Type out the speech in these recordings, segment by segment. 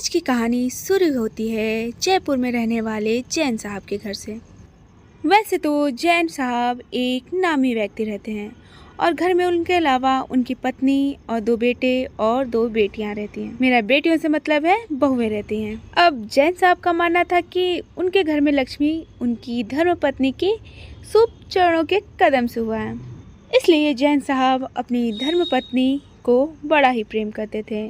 आज की कहानी शुरू होती है जयपुर में रहने वाले जैन साहब के घर से। वैसे तो जैन साहब एक नामी व्यक्ति रहते हैं और घर में उनके अलावा उनकी पत्नी और 2 बेटे और 2 बेटियां रहती हैं। मेरा बेटियों से मतलब है बहुएं रहती हैं। अब जैन साहब का मानना था कि उनके घर में लक्ष्मी उनकी धर्मपत्नी के शुभ चरणों के कदम से हुआ है, इसलिए जैन साहब अपनी धर्मपत्नी को बड़ा ही प्रेम करते थे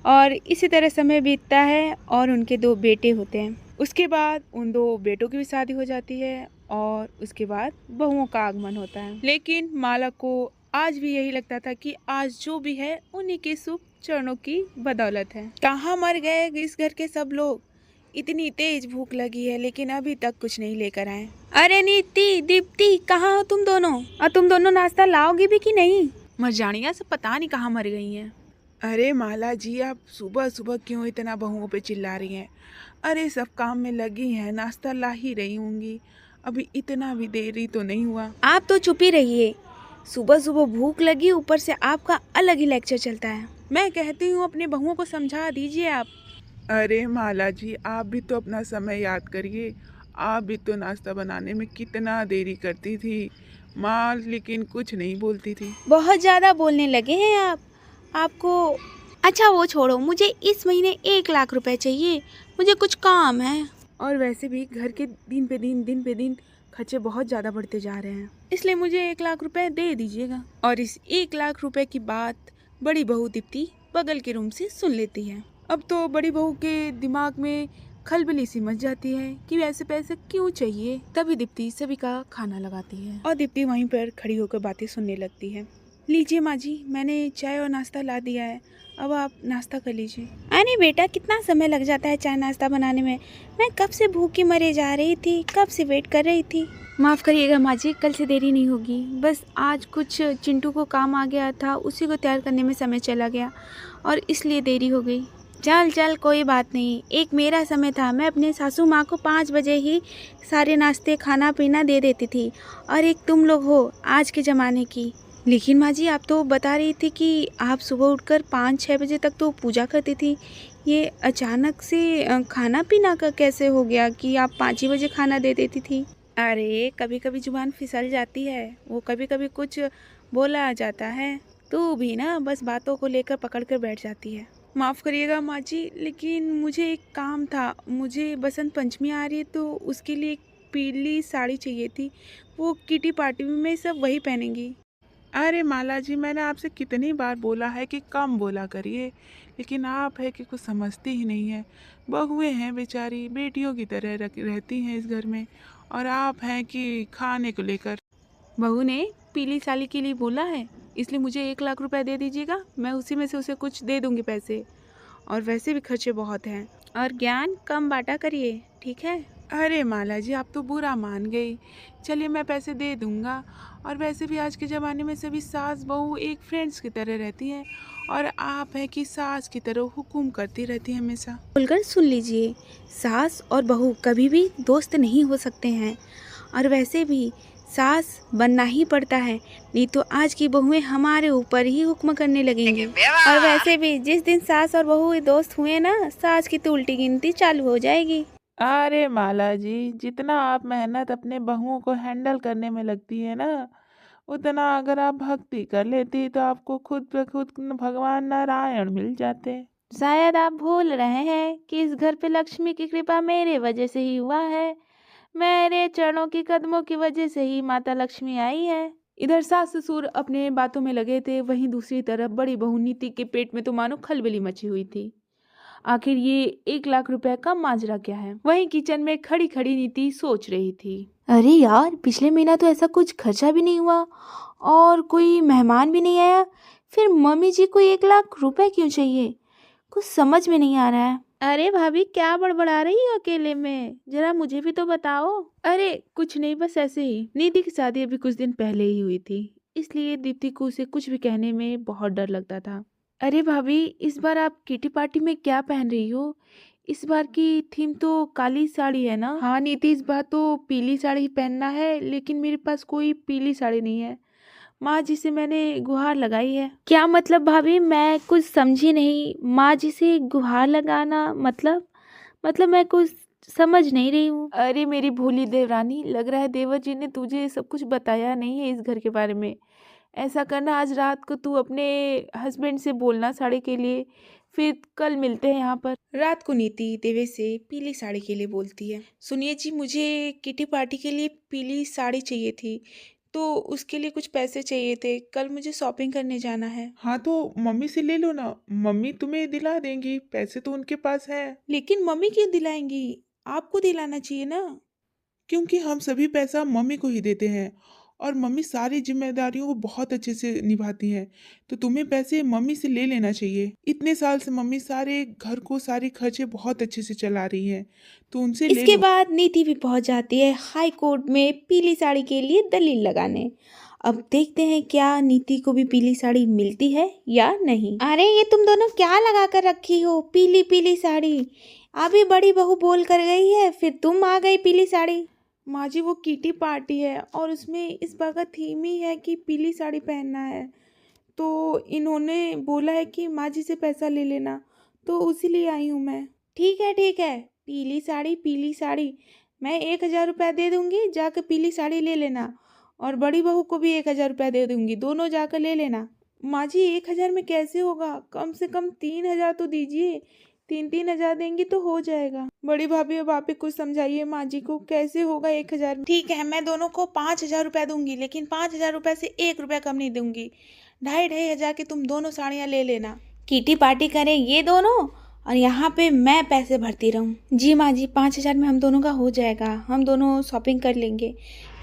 और इसी तरह समय बीतता है और उनके 2 बेटे होते हैं। उसके बाद उन 2 बेटों की भी शादी हो जाती है और उसके बाद बहुओं का आगमन होता है। लेकिन माला को आज भी यही लगता था कि आज जो भी है उन्हीं के शुभ चरणों की बदौलत है। कहाँ मर गए इस घर के सब लोग? इतनी तेज भूख लगी है लेकिन अभी तक कुछ नहीं लेकर आए। अरे नीति, दीप्ति, कहाँ हो तुम दोनों? और तुम दोनों नाश्ता लाओगी भी कि नहीं? मरजानिया से पता नहीं कहाँ मर गई हैं। अरे माला जी, आप सुबह सुबह क्यों इतना बहुओं पे चिल्ला रही हैं? अरे सब काम में लगी हैं, नाश्ता ला ही रही होंगी। अभी इतना भी देरी तो नहीं हुआ। आप तो चुप ही रहिए। सुबह सुबह भूख लगी, ऊपर से आपका अलग ही लेक्चर चलता है। मैं कहती हूँ अपने बहुओं को समझा दीजिए आप। अरे माला जी, आप भी तो अपना समय याद करिए। आप भी तो नाश्ता बनाने में कितना देरी करती थी। माँ लेकिन कुछ नहीं बोलती थी। बहुत ज़्यादा बोलने लगे हैं आप। आपको अच्छा वो छोड़ो, मुझे इस महीने 1 लाख रुपए चाहिए, मुझे कुछ काम है। और वैसे भी घर के दिन पे दिन खर्चे बहुत ज़्यादा बढ़ते जा रहे हैं, इसलिए मुझे 1 लाख रुपए दे दीजिएगा। और इस 1 लाख रुपए की बात बड़ी बहू दीप्ति बगल के रूम से सुन लेती है। अब तो बड़ी बहू के दिमाग में खलबली सी मच जाती है कि ऐसे पैसे क्यों चाहिए। तभी दीप्ति सभी का खाना लगाती है और दीप्ति वहीं पर खड़ी होकर बातें सुनने लगती है। लीजिए माँ जी, मैंने चाय और नाश्ता ला दिया है, अब आप नाश्ता कर लीजिए। अरे बेटा, कितना समय लग जाता है चाय नाश्ता बनाने में? मैं कब से भूखी मरे जा रही थी, कब से वेट कर रही थी। माफ़ करिएगा माँ जी, कल से देरी नहीं होगी। बस आज कुछ चिंटू को काम आ गया था, उसी को तैयार करने में समय चला गया और इसलिए देरी हो गई। चल चल कोई बात नहीं, एक मेरा समय था, मैं अपने सासू माँ को 5 बजे ही सारे नाश्ते खाना पीना दे देती थी, और एक तुम लोग हो आज के ज़माने की। लेकिन माँ जी, आप तो बता रही थी कि आप सुबह उठकर 5-6 बजे तक तो पूजा करती थी। ये अचानक से खाना पीना का कैसे हो गया कि आप 5 ही बजे खाना दे देती थी? अरे कभी कभी जुबान फिसल जाती है, वो कभी कभी कुछ बोला आ जाता है। तू भी ना बस बातों को लेकर पकड़ कर बैठ जाती है। माफ़ करिएगा माँ जी, लेकिन मुझे एक काम था। मुझे बसंत पंचमी आ रही है तो उसके लिए एक पीली साड़ी चाहिए थी, वो किटी पार्टी में सब वही पहनेंगी। अरे माला जी, मैंने आपसे कितनी बार बोला है कि कम बोला करिए, लेकिन आप है कि कुछ समझती ही नहीं है। बहुएं हैं बेचारी, बेटियों की तरह रहती हैं इस घर में, और आप हैं कि खाने को लेकर। बहू ने पीली साड़ी के लिए बोला है, इसलिए मुझे 1 लाख रुपए दे दीजिएगा, मैं उसी में से उसे कुछ दे दूंगी पैसे। और वैसे भी खर्चे बहुत हैं, और ज्ञान कम बांटा करिए, ठीक है? अरे माला जी, आप तो बुरा मान गई। चलिए मैं पैसे दे दूंगा। और वैसे भी आज के ज़माने में सभी सास बहू एक फ्रेंड्स की तरह रहती हैं, और आप हैं कि सास की तरह हुकुम करती रहती हैं हमेशा। खुलकर सुन लीजिए, सास और बहू कभी भी दोस्त नहीं हो सकते हैं, और वैसे भी सास बनना ही पड़ता है, नहीं तो आज की बहुएं हमारे ऊपर ही हुक्म करने लगेंगी। और वैसे भी जिस दिन सास और बहू दोस्त हुए ना, सास की तो उल्टी गिनती चालू हो जाएगी। अरे माला जी, जितना आप मेहनत अपने बहुओं को हैंडल करने में लगती है ना, उतना अगर आप भक्ति कर लेती तो आपको खुद पे खुद भगवान नारायण मिल जाते। शायद आप भूल रहे हैं कि इस घर पे लक्ष्मी की कृपा मेरे वजह से ही हुआ है। मेरे चरणों की कदमों की वजह से ही माता लक्ष्मी आई है। इधर सास ससुर अपने बातों में लगे थे, वहीं दूसरी तरफ बड़ी बहू नीति के पेट में तो मानो खलबली मची हुई थी। आखिर ये 1 लाख रुपए का माजरा क्या है? वहीं किचन में खड़ी खड़ी नीति सोच रही थी। अरे यार, पिछले महीना तो ऐसा कुछ खर्चा भी नहीं हुआ और कोई मेहमान भी नहीं आया, फिर मम्मी जी को 1 लाख रुपए क्यों चाहिए? कुछ समझ में नहीं आ रहा है। अरे भाभी, क्या बड़बड़ा रही हो अकेले में? जरा मुझे भी तो बताओ। अरे कुछ नहीं, बस ऐसे ही। निधि की शादी अभी कुछ दिन पहले ही हुई थी, इसलिए दीप्ति को उसे कुछ भी कहने में बहुत डर लगता था। अरे भाभी, इस बार आप किटी पार्टी में क्या पहन रही हो? इस बार की थीम तो काली साड़ी है ना? हाँ नीति, इस बार तो पीली साड़ी पहनना है, लेकिन मेरे पास कोई पीली साड़ी नहीं है। माँ जी से मैंने गुहार लगाई है। क्या मतलब भाभी, मैं कुछ समझी नहीं। माँ जी से गुहार लगाना मतलब मैं कुछ समझ नहीं रही हूँ। अरे मेरी भोली देवरानी, लग रहा है देवर जी ने तुझे सब कुछ बताया नहीं है इस घर के बारे में। ऐसा करना, आज रात को तू अपने हस्बैंड से बोलना साड़ी के लिए, फिर कल मिलते हैं यहाँ पर। रात को नीति देवे से पीली साड़ी के लिए बोलती है। सुनिए जी, मुझे किटी पार्टी के लिए पीली साड़ी चाहिए थी, तो उसके लिए कुछ पैसे चाहिए थे। कल मुझे शॉपिंग करने जाना है। हाँ तो मम्मी से ले लो ना, मम्मी तुम्हें दिला देंगी, पैसे तो उनके पास हैं। लेकिन मम्मी क्यों दिलाएंगी? आपको दिलाना चाहिए ना। क्योंकि हम सभी पैसा मम्मी को ही देते हैं और मम्मी सारी जिम्मेदारियों को बहुत अच्छे से निभाती हैं। तो तुम्हें पैसे मम्मी से ले लेना चाहिए। इतने साल से मम्मी सारे घर को सारे खर्चे बहुत अच्छे से चला रही हैं, तो उनसे ले इसके लो। बाद नीति भी पहुंच जाती है हाई कोर्ट में पीली साड़ी के लिए दलील लगाने। अब देखते हैं क्या नीति को भी पीली साड़ी मिलती है या नहीं। अरे ये तुम दोनों क्या लगा कर रखी हो पीली पीली साड़ी? अभी बड़ी बहू बोल कर गई है, फिर तुम आ गई पीली साड़ी। माँ जी, वो किटी पार्टी है और उसमें इस बार का थीम ही है कि पीली साड़ी पहनना है, तो इन्होंने बोला है कि माँ जी से पैसा ले लेना, तो उसीलिए आई हूँ मैं। ठीक है, पीली साड़ी मैं 1,000 रुपया दे दूंगी, जाकर पीली साड़ी ले लेना। और बड़ी बहू को भी 1,000 रुपया दे दूंगी, दोनों जाकर ले लेना। माँ जी 1,000 में कैसे होगा? कम से कम 3,000 तो दीजिए। 3-3 हज़ार देंगी तो हो जाएगा। बड़ी भाभी, अब आप ही कुछ समझाइए माँ जी को, कैसे होगा 1,000 में? ठीक है, मैं दोनों को 5,000 रुपया दूंगी, लेकिन 5,000 रुपया से 1 रुपया कम नहीं दूंगी। 2,500 की तुम दोनों साड़ियाँ ले लेना। किटी पार्टी करें ये दोनों और यहाँ पे मैं पैसे भरती रहूँ। जी माँ जी, 5,000 में हम दोनों का हो जाएगा, हम दोनों शॉपिंग कर लेंगे।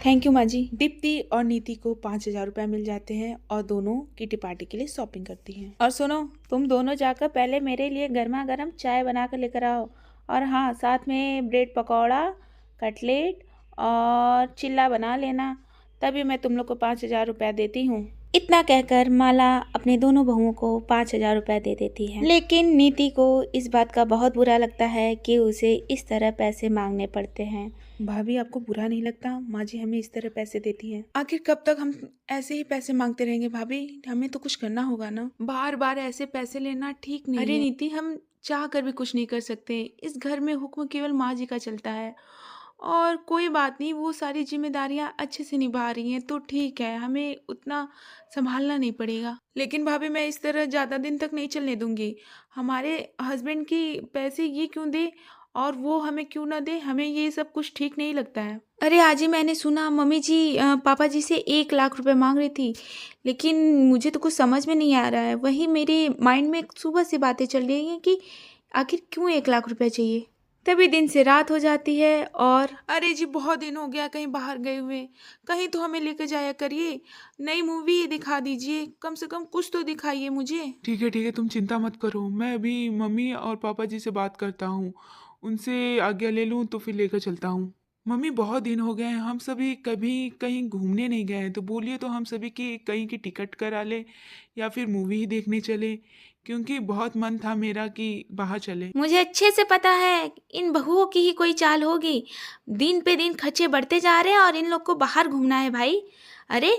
थैंक यू माँ जी। दीप्ति और नीति को 5,000 रुपया मिल जाते हैं और दोनों किटी पार्टी के लिए शॉपिंग करती हैं। और सुनो, तुम दोनों जाकर पहले मेरे लिए गर्मा गर्म चाय बना कर लेकर आओ, और हाँ, साथ में ब्रेड पकौड़ा, कटलेट और चिल्ला बना लेना, तभी मैं तुम लोग को 5,000 रुपया देती हूँ। इतना कहकर माला अपने दोनों बहुओं को 5,000 रुपया दे देती है। लेकिन नीति को इस बात का बहुत बुरा लगता है कि उसे इस तरह पैसे मांगने पड़ते हैं। भाभी, आपको बुरा नहीं लगता माँ जी हमें इस तरह पैसे देती हैं? आखिर कब तक हम ऐसे ही पैसे मांगते रहेंगे भाभी? हमें तो कुछ करना होगा ना, बार बार ऐसे पैसे लेना ठीक नहीं है। अरे नीति, हम चाह कर भी कुछ नहीं कर सकते। इस घर में हुक्म केवल माँ जी का चलता है, और कोई बात नहीं, वो सारी जिम्मेदारियां अच्छे से निभा रही हैं तो ठीक है, हमें उतना संभालना नहीं पड़ेगा। लेकिन भाभी, मैं इस तरह ज़्यादा दिन तक नहीं चलने दूंगी। हमारे हस्बैंड की पैसे ये क्यों दे और वो हमें क्यों ना दे, हमें ये सब कुछ ठीक नहीं लगता है। अरे आज ही मैंने सुना मम्मी जी पापा जी से 1,00,000 रुपए मांग रही थी, लेकिन मुझे तो कुछ समझ में नहीं आ रहा है। वही मेरे माइंड में सुबह से बातें चल रही हैं कि आखिर क्यों 1,00,000 रुपए चाहिए। तभी दिन से रात हो जाती है और अरे जी, बहुत दिन हो गया कहीं बाहर गए हुए, कहीं तो हमें लेकर जाया करिए, नई मूवी दिखा दीजिए, कम से कम कुछ तो दिखाइए मुझे। ठीक है, तुम चिंता मत करो, मैं अभी मम्मी और पापा जी से बात करता हूँ, उनसे आज्ञा ले लूँ तो फिर लेकर चलता हूँ। मम्मी बहुत दिन हो गए हैं, हम सभी कभी कहीं घूमने नहीं गए हैं, तो बोलिए तो हम सभी की कहीं की टिकट करा ले या फिर मूवी ही देखने चले, क्योंकि बहुत मन था मेरा कि बाहर चले। मुझे अच्छे से पता है इन बहुओं की ही कोई चाल होगी। दिन पे दिन खर्चे बढ़ते जा रहे हैं और इन लोग को बाहर घूमना है भाई। अरे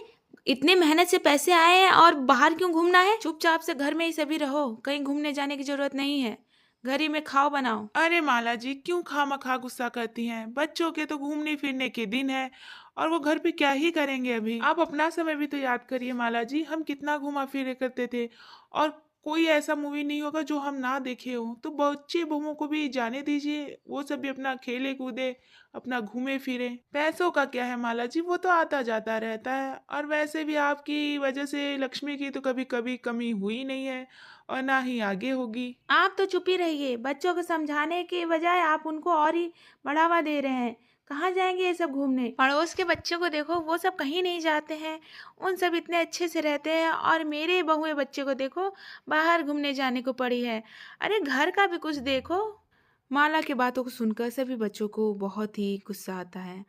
इतने मेहनत से पैसे आए हैं और बाहर क्यों घूमना है? चुपचाप से घर में ही सभी रहो, कहीं घूमने जाने की जरूरत नहीं है। घर ही में खाओ बनाओ। अरे माला जी, क्यों खामखा गुस्सा करती हैं? बच्चों के तो घूमने फिरने के दिन है और वो घर पे क्या ही करेंगे अभी। आप अपना समय भी तो याद करिए माला जी, हम कितना घुमा फिरे करते थे, और कोई ऐसा मूवी नहीं होगा जो हम ना देखे हो। तो बच्चे बहुओं को भी जाने दीजिए, वो सब भी अपना खेले कूदे, अपना घूमे फिरे। पैसों का क्या है माला जी, वो तो आता जाता रहता है, और वैसे भी आपकी वजह से लक्ष्मी की तो कभी कभी कमी हुई नहीं है और ना ही आगे होगी। आप तो चुप ही रहिए। बच्चों को समझाने के बजाय आप उनको और ही बढ़ावा दे रहे हैं। कहाँ जाएंगे ये सब घूमने? पड़ोस के बच्चों को देखो, वो सब कहीं नहीं जाते हैं, उन सब इतने अच्छे से रहते हैं, और मेरे बहुए बच्चे को देखो बाहर घूमने जाने को पड़ी है। अरे घर का भी कुछ देखो। माला की बातों को सुनकर सभी बच्चों को बहुत ही गुस्सा आता है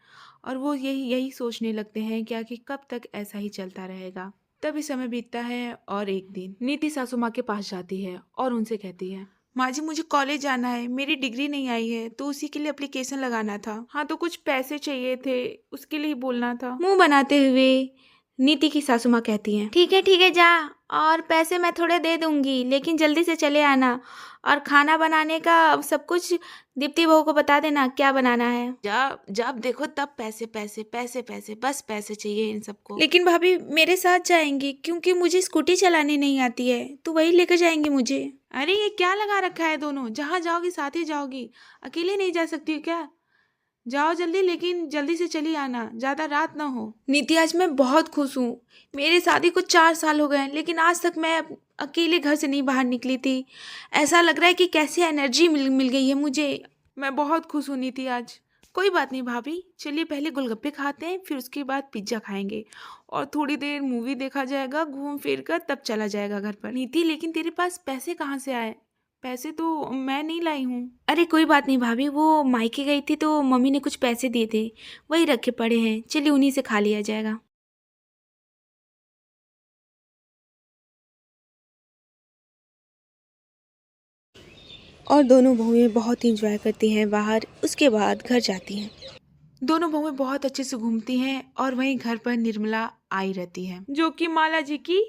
और वो यही यही सोचने लगते हैं क्या कि कब तक ऐसा ही चलता रहेगा। तभी समय बीतता है और एक दिन नीति सासू माँ के पास जाती है और उनसे कहती है, माँ जी मुझे कॉलेज जाना है, मेरी डिग्री नहीं आई है, तो उसी के लिए एप्लीकेशन लगाना था। हाँ तो कुछ पैसे चाहिए थे, उसके लिए बोलना था। मुंह बनाते हुए नीति की सासू माँ कहती हैं। ठीक है जा, और पैसे मैं थोड़े दे दूंगी, लेकिन जल्दी से चले आना। और खाना बनाने का सब कुछ दीप्ति बहू को बता देना क्या बनाना है। जब जब देखो तब पैसे पैसे पैसे पैसे, बस पैसे चाहिए इन सबको। लेकिन भाभी मेरे साथ जाएंगी, क्योंकि मुझे स्कूटी चलाने नहीं आती है, तो वही लेकर जाएंगे मुझे। अरे ये क्या लगा रखा है, दोनों जहाँ जाओगी साथ ही जाओगी, अकेले नहीं जा सकती हो क्या? जाओ जल्दी, लेकिन जल्दी से चली आना, ज्यादा रात ना हो। नीति आज मैं बहुत खुश हूँ। मेरी शादी को 4 साल हो गए, लेकिन आज तक मैं अकेले घर से नहीं बाहर निकली थी। ऐसा लग रहा है कि कैसी एनर्जी मिल गई है मुझे। मैं बहुत खुश हूँ नीति आज। कोई बात नहीं भाभी, चलिए पहले गोलगप्पे खाते हैं, फिर उसके बाद पिज्ज़ा खाएंगे, और थोड़ी देर मूवी देखा जाएगा घूम फिर कर, तब चला जाएगा घर पर। नीति लेकिन तेरे पास पैसे कहाँ से आए? पैसे तो मैं नहीं लाई हूँ। अरे कोई बात नहीं भाभी, वो मायके गई थी तो मम्मी ने कुछ पैसे दिए थे, वही रखे पड़े हैं, चलिए उन्हीं से खा लिया जाएगा। और दोनों बहुएं बहुत इंजॉय करती हैं बाहर, उसके बाद घर जाती हैं। दोनों बहुएं बहुत अच्छे से घूमती हैं, और वहीं घर पर निर्मला आई रहती है, जो कि माला जी की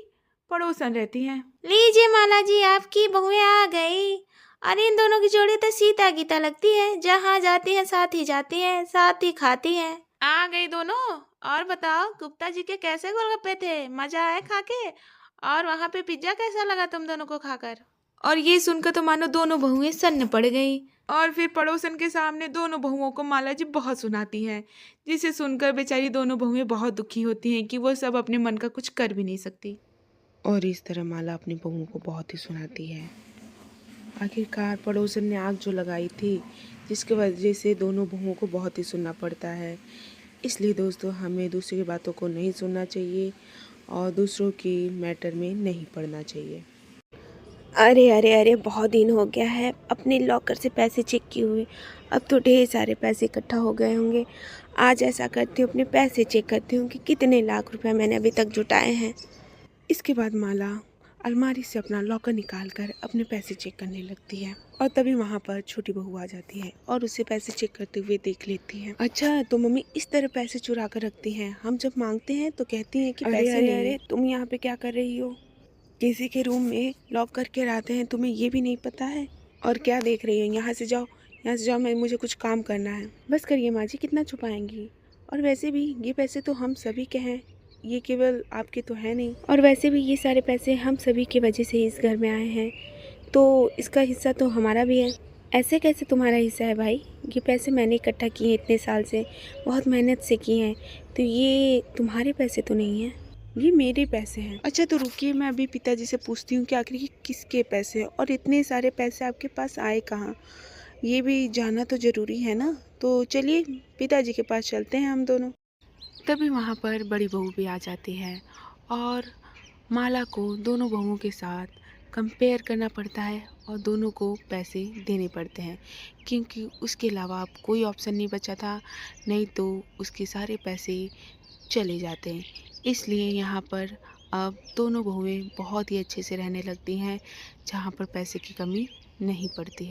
पड़ोसन रहती हैं। लीजिए माला जी, आपकी बहुएं आ गई। अरे इन दोनों की जोड़ी तो सीता गीता लगती है, जहाँ जाती हैं साथ ही जाती हैं, साथ ही खाती हैं। आ गई दोनों। और बताओ गुप्ता जी के कैसे गोलगप्पे थे, मजा आया खा के? और वहाँ पे पिज्जा कैसा लगा तुम दोनों को खाकर? और ये सुनकर तो मानो दोनों बहुएं सन्न पड़ गई। और फिर पड़ोसन के सामने दोनों बहुओं को माला जी बहुत सुनाती हैं, जिसे सुनकर बेचारी दोनों बहुएं बहुत दुखी होती हैं कि वो सब अपने मन का कुछ कर भी नहीं सकती। और इस तरह माला अपनी बहू को बहुत ही सुनाती है। आखिरकार पड़ोसन ने आग जो लगाई थी, जिसकी वजह से दोनों बहुओं को बहुत ही सुनना पड़ता है। इसलिए दोस्तों, हमें दूसरे की बातों को नहीं सुनना चाहिए और दूसरों की मैटर में नहीं पड़ना चाहिए। अरे अरे अरे, बहुत दिन हो गया है अपने लॉकर से पैसे चेक किए हुए। अब तो ढेर सारे पैसे इकट्ठा हो गए होंगे। आज ऐसा करती हूँ, अपने पैसे चेक करती हूँ कि कितने लाख रुपए मैंने अभी तक जुटाए हैं। इसके बाद माला अलमारी से अपना लॉकर निकालकर अपने पैसे चेक करने लगती है, और तभी वहाँ पर छोटी बहू आ जाती है और उससे पैसे चेक करते हुए देख लेती है। अच्छा, तो मम्मी इस तरह पैसे चुरा कर रखती हैं, हम जब मांगते हैं तो कहती हैं कि पैसे नहीं। अरे तुम यहाँ पे क्या कर रही हो? किसी के रूम में लॉक करके रहते हैं, तुम्हें ये भी नहीं पता है? और क्या देख रही हो? यहाँ से जाओ, यहाँ से जाओ, मैं मुझे कुछ काम करना है। बस करिए माँ जी, कितना छुपाएंगी? और वैसे भी ये पैसे तो हम सभी के हैं, ये केवल आपके तो है नहीं। और वैसे भी ये सारे पैसे हम सभी की वजह से इस घर में आए हैं, तो इसका हिस्सा तो हमारा भी है। ऐसे कैसे तुम्हारा हिस्सा है भाई? ये पैसे मैंने इकट्ठा किए हैं इतने साल से, बहुत मेहनत से किए हैं, तो ये तुम्हारे पैसे तो नहीं हैं, ये मेरे पैसे हैं। अच्छा तो रुकिए, मैं अभी पिताजी से पूछती हूँ कि आखिर ये किसके पैसे हैं, और इतने सारे पैसे आपके पास आए कहाँ, ये भी जानना तो ज़रूरी है ना। तो चलिए पिताजी के पास चलते हैं हम दोनों। तभी वहाँ पर बड़ी बहू भी आ जाती है, और माला को दोनों बहुओं के साथ कंपेयर करना पड़ता है, और दोनों को पैसे देने पड़ते हैं, क्योंकि उसके अलावा अब कोई ऑप्शन नहीं बचा था, नहीं तो उसके सारे पैसे चले जाते हैं। इसलिए यहाँ पर अब दोनों बहुएं बहुत ही अच्छे से रहने लगती हैं, जहाँ पर पैसे की कमी नहीं पड़ती है।